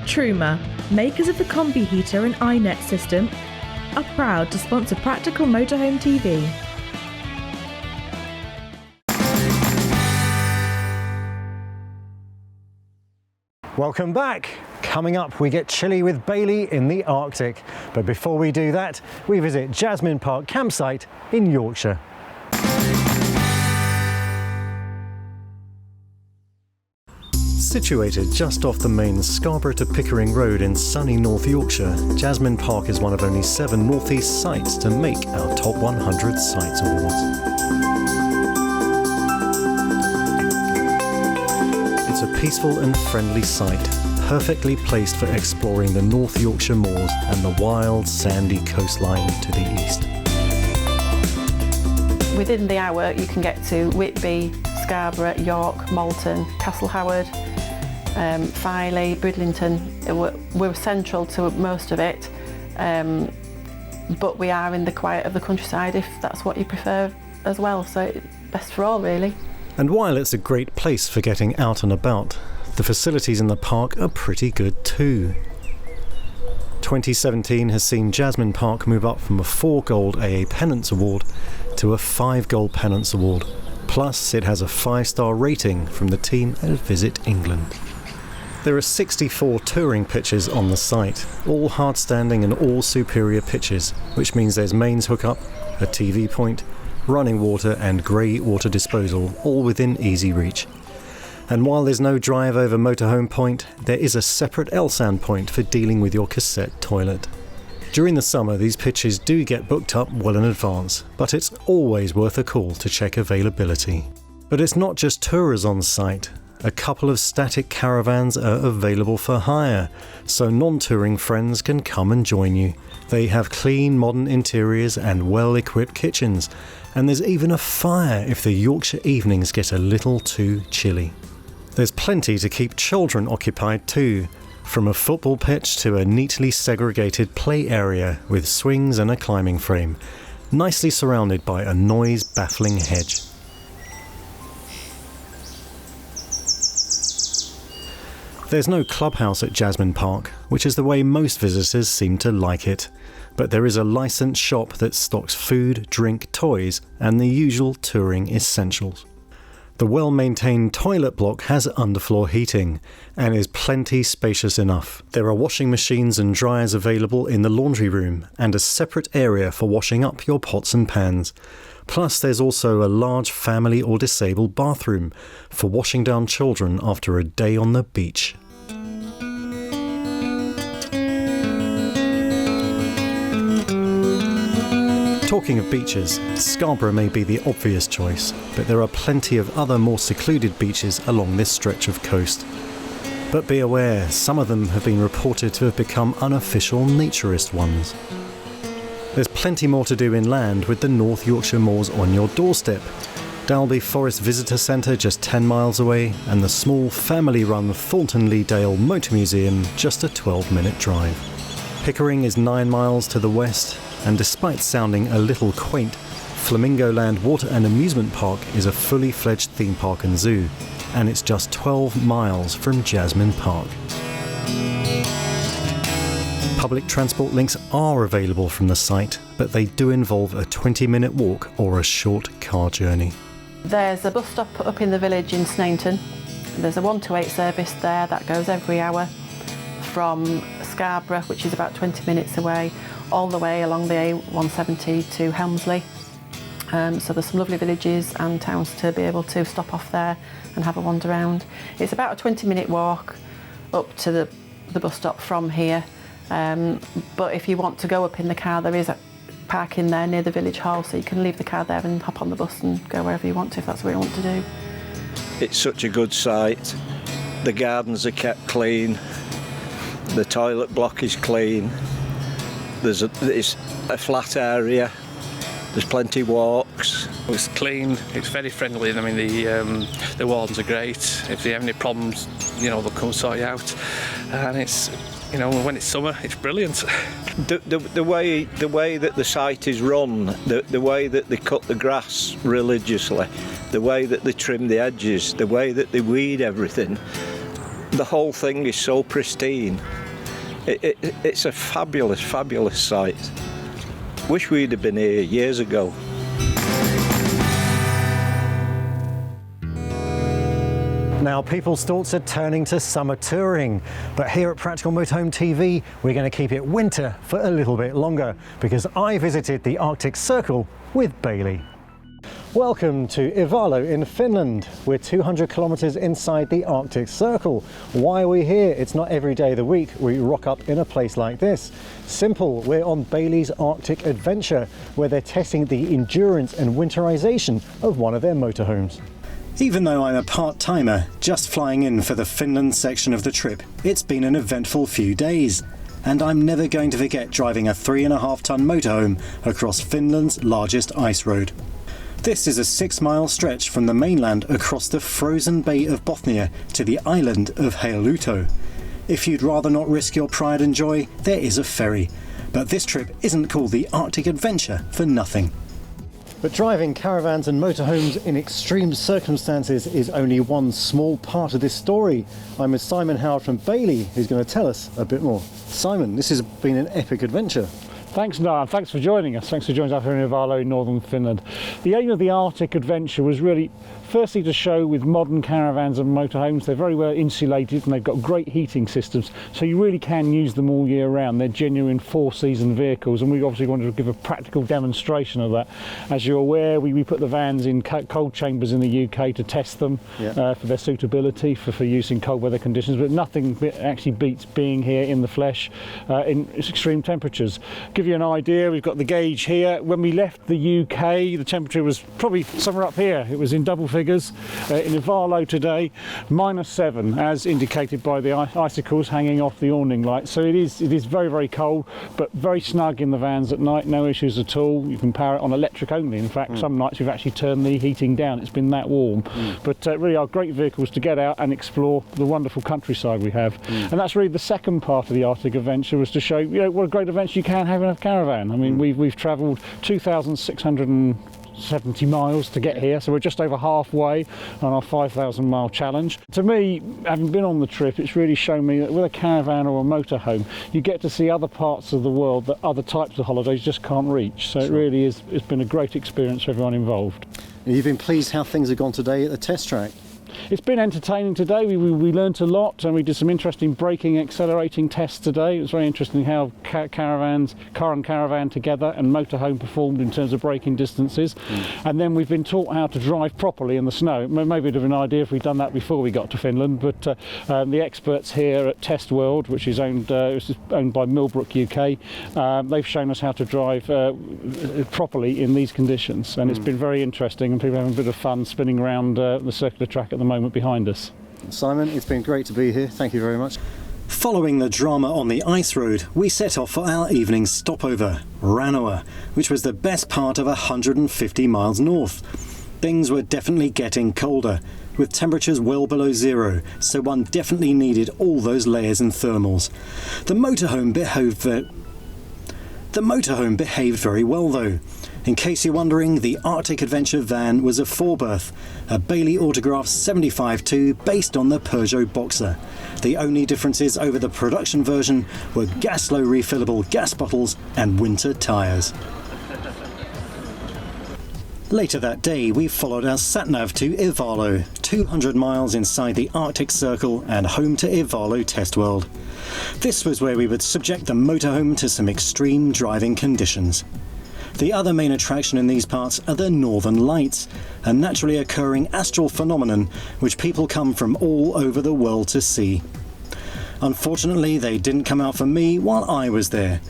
Truma, makers of the Combi Heater and iNet system, are proud to sponsor Practical Motorhome TV. Welcome back. Coming up, we get chilly with Bailey in the Arctic. But before we do that, we visit Jasmine Park campsite in Yorkshire. Situated just off the main Scarborough to Pickering Road in sunny North Yorkshire, Jasmine Park is one of only 7 North East sites to make our Top 100 Sites Awards. It's a peaceful and friendly site, perfectly placed for exploring the North Yorkshire moors and the wild, sandy coastline to the east. Within the hour you can get to Whitby, Scarborough, York, Malton, Castle Howard, Filey, Bridlington. We're central to most of it, but we are in the quiet of the countryside if that's what you prefer as well, so best for all really. And while it's a great place for getting out and about, the facilities in the park are pretty good too. 2017 has seen Jasmine Park move up from a 4 Gold AA Pennants Award to a 5 Gold Pennants Award. Plus, it has a 5-star rating from the team at Visit England. There are 64 touring pitches on the site, all hard-standing and all superior pitches, which means there's mains hookup, a TV point, running water and grey water disposal, all within easy reach. And while there's no drive over motorhome point, there is a separate LSAN point for dealing with your cassette toilet. During the summer, these pitches do get booked up well in advance, but it's always worth a call to check availability. But it's not just tourers on site. A couple of static caravans are available for hire, so non-touring friends can come and join you. They have clean, modern interiors and well-equipped kitchens, and there's even a fire if the Yorkshire evenings get a little too chilly. There's plenty to keep children occupied too, from a football pitch to a neatly segregated play area with swings and a climbing frame, nicely surrounded by a noise-baffling hedge. There's no clubhouse at Jasmine Park, which is the way most visitors seem to like it, but there is a licensed shop that stocks food, drink, toys and the usual touring essentials. The well-maintained toilet block has underfloor heating and is plenty spacious enough. There are washing machines and dryers available in the laundry room and a separate area for washing up your pots and pans. Plus there's also a large family or disabled bathroom for washing down children after a day on the beach. Talking of beaches, Scarborough may be the obvious choice, but there are plenty of other more secluded beaches along this stretch of coast. But be aware, some of them have been reported to have become unofficial naturist ones. There's plenty more to do inland with the North Yorkshire moors on your doorstep. Dalby Forest Visitor Centre just 10 miles away, and the small family-run Thornton-Lee Dale Motor Museum just a 12-minute drive. Pickering is 9 miles to the west, and despite sounding a little quaint, Flamingo Land Water and Amusement Park is a fully fledged theme park and zoo, and it's just 12 miles from Jasmine Park. Public transport links are available from the site, but they do involve a 20-minute walk or a short car journey. There's a bus stop up in the village in Snainton. There's a 1 to 8 service there that goes every hour from Scarborough, which is about 20 minutes away, all the way along the A170 to Helmsley. So there's some lovely villages and towns to be able to stop off there and have a wander around. It's about a 20-minute walk up to the bus stop from here, but if you want to go up in the car, there is a parking there near the village hall, so you can leave the car there and hop on the bus and go wherever you want to if that's what you want to do. It's such a good site. The gardens are kept clean, the toilet block is clean, it's a flat area, there's plenty of walks. It's clean, it's very friendly, I mean the wardens are great. If they have any problems, you know, they'll come sort you out, and it's, you know, when it's summer it's brilliant. The way that the site is run, the way that they cut the grass religiously, the way that they trim the edges, the way that they weed everything, the whole thing is so pristine. It's a fabulous, fabulous site. Wish we'd have been here years ago. Now, people's thoughts are turning to summer touring, but here at Practical Motorhome TV, we're going to keep it winter for a little bit longer, because I visited the Arctic Circle with Bailey. Welcome to Ivalo in Finland. We're 200 kilometers inside the Arctic Circle. Why are we here? It's not every day of the week we rock up in a place like this. Simple, we're on Bailey's Arctic Adventure, where they're testing the endurance and winterization of one of their motorhomes. Even though I'm a part-timer, just flying in for the Finland section of the trip, it's been an eventful few days. And I'm never going to forget driving a 3.5-ton motorhome across Finland's largest ice road. This is a 6-mile stretch from the mainland across the frozen Bay of Bothnia to the island of Hailuoto. If you'd rather not risk your pride and joy, there is a ferry. But this trip isn't called the Arctic Adventure for nothing. But driving caravans and motorhomes in extreme circumstances is only one small part of this story. I'm with Simon Howard from Bailey, who's going to tell us a bit more. Simon, this has been an epic adventure. Thanks, Noah. Thanks for joining us. Thanks for joining us here in Ivalo in northern Finland. The aim of the Arctic Adventure was really, firstly, to show with modern caravans and motorhomes, they're very well insulated and they've got great heating systems, so you really can use them all year round. They're genuine 4-season vehicles, and we obviously wanted to give a practical demonstration of that. As you're aware, we put the vans in cold chambers in the UK to test them for their suitability for use in cold weather conditions, but nothing actually beats being here in the flesh in extreme temperatures. Give you an idea, we've got the gauge here. When we left the UK, the temperature was probably somewhere up here. It was in double figures. In Ivalo today, -7, as indicated by the icicles hanging off the awning lights. So it is very, very cold, but very snug in the vans at night, no issues at all. You can power it on electric only. In fact, some nights we've actually turned the heating down. It's been that warm. But really are great vehicles to get out and explore the wonderful countryside we have. And that's really the second part of the Arctic Adventure, was to show what a great adventure you can have in a caravan. I mean, we've travelled 2,670 miles to get here, so we're just over halfway on our 5,000 mile challenge. To me, having been on the trip, it's really shown me that with a caravan or a motorhome, you get to see other parts of the world that other types of holidays just can't reach. So it really is, it's been a great experience for everyone involved. You've been pleased how things have gone today at the test track? It's been entertaining today. We learnt a lot, and we did some interesting braking, accelerating tests today. It was very interesting how car and caravan together and motorhome performed in terms of braking distances. And then we've been taught how to drive properly in the snow. Maybe it'd have been an idea if we'd done that before we got to Finland, but the experts here at Test World, which is owned by Millbrook UK, they've shown us how to drive properly in these conditions, and it's been very interesting, and people are having a bit of fun spinning around the circular track at the moment behind us. Simon, it's been great to be here. Thank you very much. Following the drama on the ice road, we set off for our evening stopover, Rannoa, which was the best part of 150 miles north. Things were definitely getting colder, with temperatures well below zero, so one definitely needed all those layers and thermals. The motorhome behaved very well though. In case you're wondering, the Arctic Adventure van was a 4-berth, a Bailey Autograph 75-2 based on the Peugeot Boxer. The only differences over the production version were gas-low refillable gas bottles and winter tyres. Later that day, we followed our sat-nav to Ivalo, 200 miles inside the Arctic Circle and home to Ivalo Test World. This was where we would subject the motorhome to some extreme driving conditions. The other main attraction in these parts are the Northern Lights, a naturally occurring astral phenomenon which people come from all over the world to see. Unfortunately, they didn't come out for me while I was there.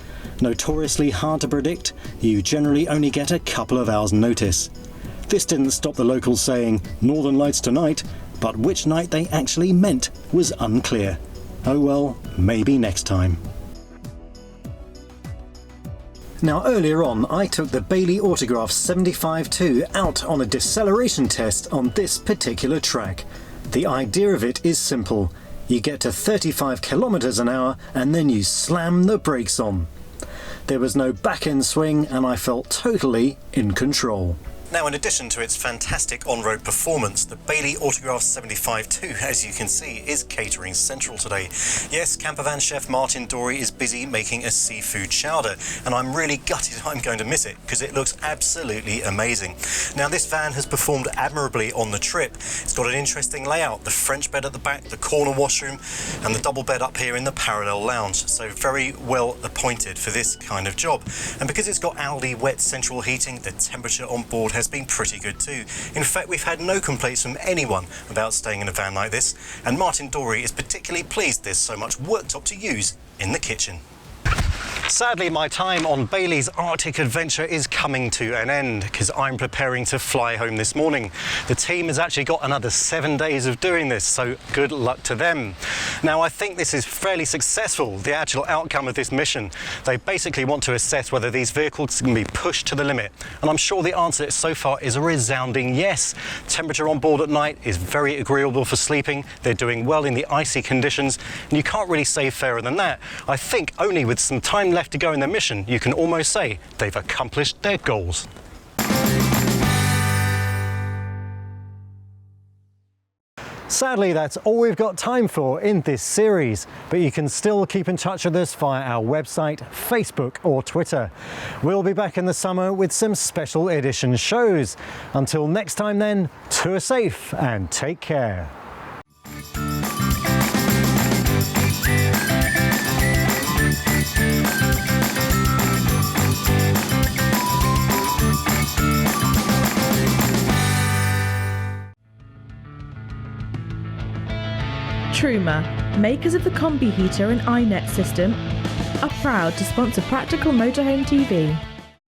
Notoriously hard to predict, you generally only get a couple of hours' notice. This didn't stop the locals saying, "Northern Lights tonight," but which night they actually meant was unclear. Oh well, maybe next time. Now earlier on, I took the Bailey Autograph 75-2 out on a deceleration test on this particular track. The idea of it is simple. You get to 35 kilometers an hour and then you slam the brakes on. There was no back-end swing and I felt totally in control. Now, in addition to its fantastic on-road performance, the Bailey Autograph 75-2, as you can see, is catering central today. Yes, campervan chef Martin Dorey is busy making a seafood chowder, and I'm really gutted I'm going to miss it because it looks absolutely amazing. Now, this van has performed admirably on the trip. It's got an interesting layout, the French bed at the back, the corner washroom, and the double bed up here in the parallel lounge, so very well appointed for this kind of job. And because it's got Aldi wet central heating, the temperature on board has been pretty good too. In fact, we've had no complaints from anyone about staying in a van like this, and Martin Dorey is particularly pleased there's so much worktop to use in the kitchen. Sadly, my time on Bailey's Arctic adventure is coming to an end because I'm preparing to fly home this morning. The team has actually got another 7 days of doing this, so good luck to them. Now, I think this is fairly successful, the actual outcome of this mission. They basically want to assess whether these vehicles can be pushed to the limit, and I'm sure the answer so far is a resounding yes. Temperature on board at night is very agreeable for sleeping. They're doing well in the icy conditions, and you can't really say fairer than that. I think only with some time left to go in their mission, you can almost say they've accomplished their goals. Sadly, that's all we've got time for in this series, but you can still keep in touch with us via our website, Facebook or Twitter. We'll be back in the summer with some special edition shows. Until next time then, tour safe and take care. Truma, makers of the Combi heater and iNet system, are proud to sponsor Practical Motorhome TV.